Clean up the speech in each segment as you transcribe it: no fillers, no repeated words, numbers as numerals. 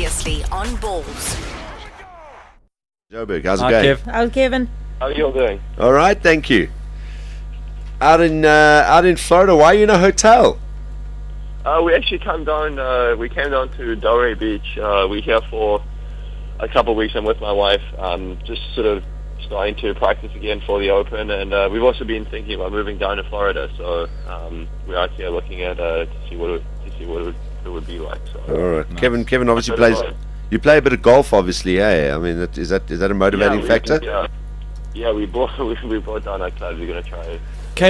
Previously on Ballz. Joburg, how's it going? Kev. Hello, Kevin. How are you all doing? All right, thank you. Out in Florida, why are you in a hotel? We actually came down to Delray Beach. We're here for a couple of weeks. I'm with my wife, just sort of starting to practice again for the Open, and we've also been thinking about moving down to Florida. So we're out here looking at to see what it would be like. So. All right, Nice. Kevin obviously plays. You play a bit of golf, obviously. Hey, I mean, is that a motivating factor? We brought down our clubs. We're gonna try it.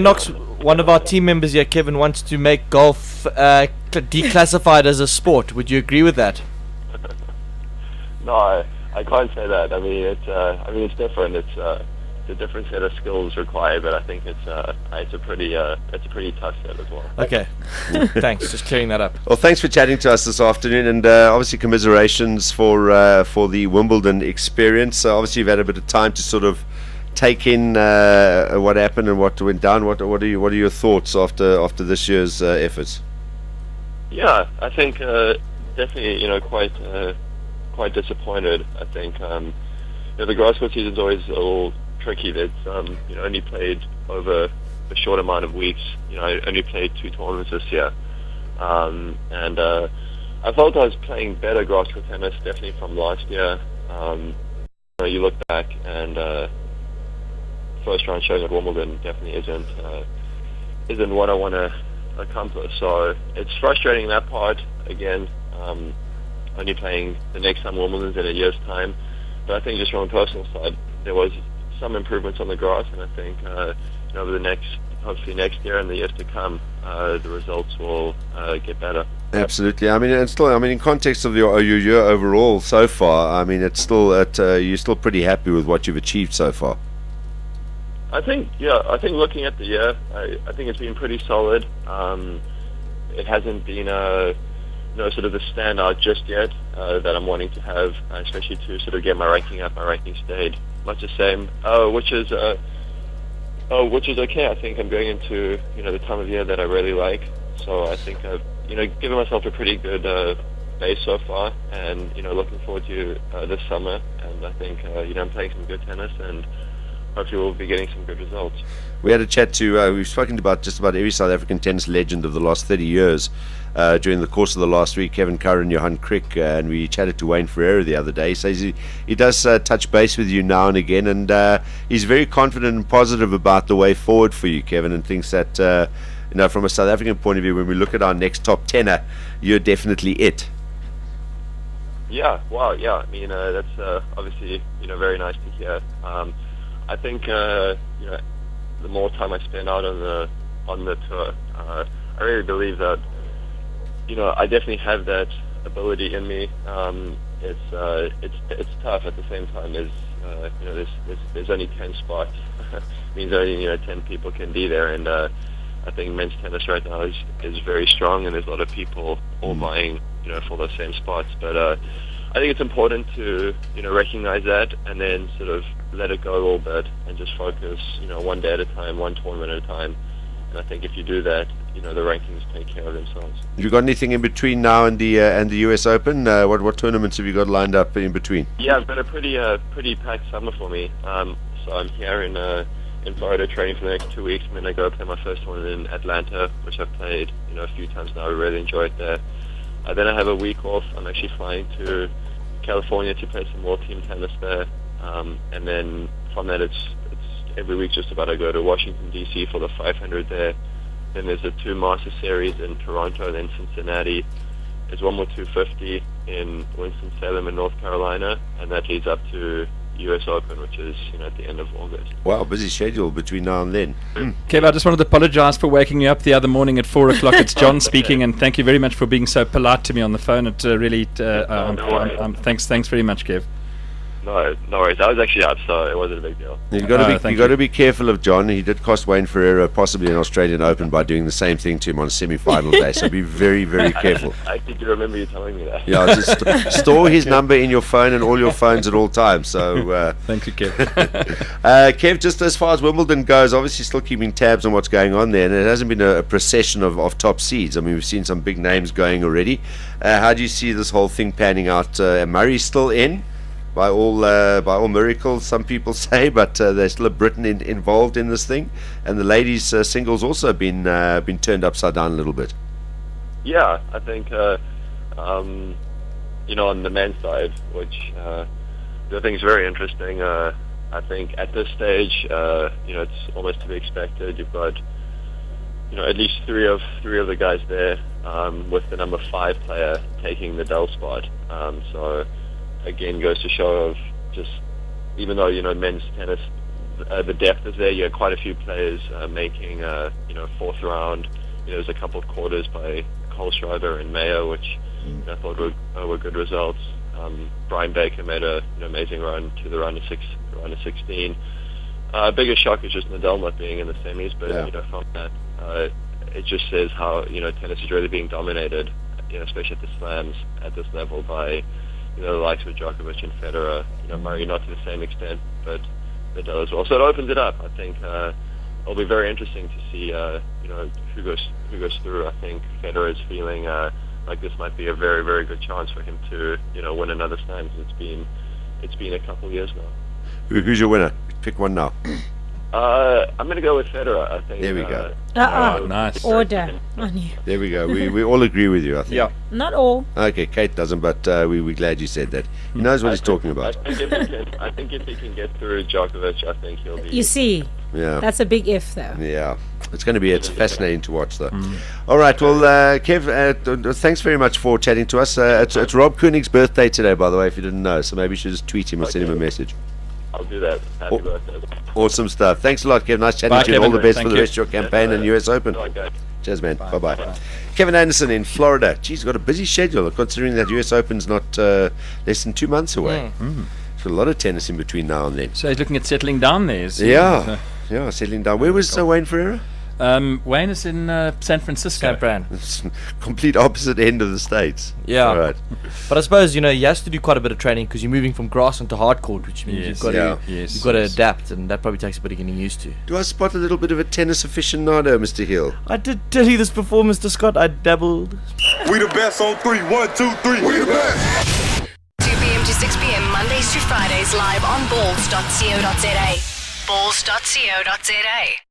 Knox, one of our team members here, Kevin, wants to make golf declassified as a sport. Would you agree with that? No, I can't say that. I mean, it's different. It's a different set of skills required, but I think it's a pretty tough set as well. Okay, thanks. Just clearing that up. Well, thanks for chatting to us this afternoon, and obviously commiserations for the Wimbledon experience. Obviously, you've had a bit of time to sort of take in what happened and what went down. What are your thoughts after this year's efforts? Yeah, I think definitely quite disappointed. I think the grass court season is always a little tricky. That's only played over a short amount of weeks. I only played 2 tournaments this year, and I felt I was playing better grass court tennis definitely from last year. You look back and first round showing at Wimbledon definitely isn't what I want to accomplish. So it's frustrating that part again. Only playing the next time Wimbledon's in a year's time, but I think just from a personal side, there was some improvements on the grass, and I think over hopefully next year and the years to come, the results will get better. Absolutely. I mean, in context of your year overall so far, I mean, it's still you're still pretty happy with what you've achieved so far. I think looking at the year, I think it's been pretty solid. It hasn't been sort of the standout just yet that I'm wanting to have, especially to sort of get my ranking up. My ranking stayed much the same, which is okay. I think I'm going into the time of year that I really like. So I think I've given myself a pretty good base so far, and looking forward to this summer. And I think I'm playing some good tennis, and hopefully we'll be getting some good results. We had a chat to, we've spoken about just about every South African tennis legend of the last 30 years during the course of the last week, Kevin Curran, Johan Crick, and we chatted to Wayne Ferreira the other day. He says he does touch base with you now and again, and he's very confident and positive about the way forward for you, Kevin, and thinks that, from a South African point of view, when we look at our next top tenor, you're definitely it. Yeah, wow, yeah. I mean, that's obviously, very nice to hear. I think the more time I spend out on the tour, I really believe that I definitely have that ability in me. It's tough at the same time. There's only 10 spots. It means only 10 people can be there, and I think men's tennis right now is very strong, and there's a lot of people all vying for those same spots. But I think it's important to recognize that, and then sort of let it go a little bit and just focus one day at a time, one tournament at a time. And I think if you do that, the rankings take care of themselves. Have you got anything in between now and the US Open? What tournaments have you got lined up in between? Yeah, I've got a pretty packed summer for me. So I'm here in Florida training for the next 2 weeks. I'm going to go play my first tournament in Atlanta, which I've played a few times now. I really enjoy it there. Then I have a week off. I'm actually flying to California to play some more team tennis there, and then from that it's every week just about. I go to Washington D.C. for the 500 there. Then there's a 2 Master Series in Toronto, and then Cincinnati. There's one more 250 in Winston-Salem in North Carolina, and that leads up to US Open, which is at the end of August. Wow, busy schedule between now and then. Kev, I just wanted to apologize for waking you up the other morning at 4 o'clock. It's John speaking, and thank you very much for being so polite to me on the phone. It really, thanks very much, Kev. No worries. I was actually up, so it wasn't a big deal. You've got to be careful of John. He did cost Wayne Ferreira possibly an Australian Open by doing the same thing to him on semi-final day. So be very, very careful. I think you remember you telling me that. Yeah, just store his number in your phone and all your phones at all times. So Thank you, Kev. Kev, just as far as Wimbledon goes, obviously still keeping tabs on what's going on there, and it hasn't been a procession of top seeds. I mean, we've seen some big names going already. How do you see this whole thing panning out? Murray's still in. By all miracles, some people say, but there's still a Briton involved in this thing, and the ladies' singles also been turned upside down a little bit. Yeah, I think on the men's side, which I think is very interesting. I think at this stage, it's almost to be expected. You've got at least three of the guys there, with the number 5 player taking the Dell spot. So. Again, goes to show of just, even though, men's tennis, the depth is there, you have quite a few players making, 4th round. There's a couple of quarters by Kohlschreiber and Mayo, which I thought were good results. Brian Baker made an amazing run to the round of 16. Biggest shock is just Nadal not being in the semis, but from that, it just says how, tennis is really being dominated, especially at the slams at this level by the likes of Djokovic and Federer, Murray not to the same extent, but Nadal as well. So it opens it up. I think it'll be very interesting to see, who goes through. I think Federer is feeling like this might be a very, very good chance for him to, win another slam. It's been a couple of years now. Who's your winner? Pick one now. I'm going to go with Federer. I think. There we go. Nice. Order on you. There we go. We all agree with you, I think. Yeah. Not all. Okay, Kate doesn't, but we're glad you said that. He knows what he's talking about. I think if he can get through Djokovic, I think he'll be. You see, Yeah. that's a big if, though. Yeah. It's fascinating to watch, though. All right, well, Kev, thanks very much for chatting to us. It's Rob Koenig's birthday today, by the way, if you didn't know, so maybe you should just tweet him or send him a message. I'll do that. Happy birthday. Awesome stuff. Thanks a lot, Kev. Nice chatting Bye, to you. Kevin. All the best Thank for the you. rest of your campaign and US Open. Okay. Cheers, man. Bye-bye. Kevin Anderson in Florida. Geez, got a busy schedule, considering that US Open's not less than 2 months away. There's a lot of tennis in between now and then. So he's looking at settling down there. Yeah, settling down. Where was Wayne Ferreira? Wayne is in San Francisco. San Fran. It's complete opposite end of the States. Yeah. All right. But I suppose, he has to do quite a bit of training because you're moving from grass onto hard court, which means you've got to adapt, and that probably takes a bit of getting used to. Do I spot a little bit of a tennis aficionado, Mr. Hill? I did tell you this before, Mr. Scott. I dabbled. We the best on 3. 1, 2, 3. We the best. 2 p.m. to 6 p.m. Mondays to Fridays live on balls.co.za. Balls.co.za.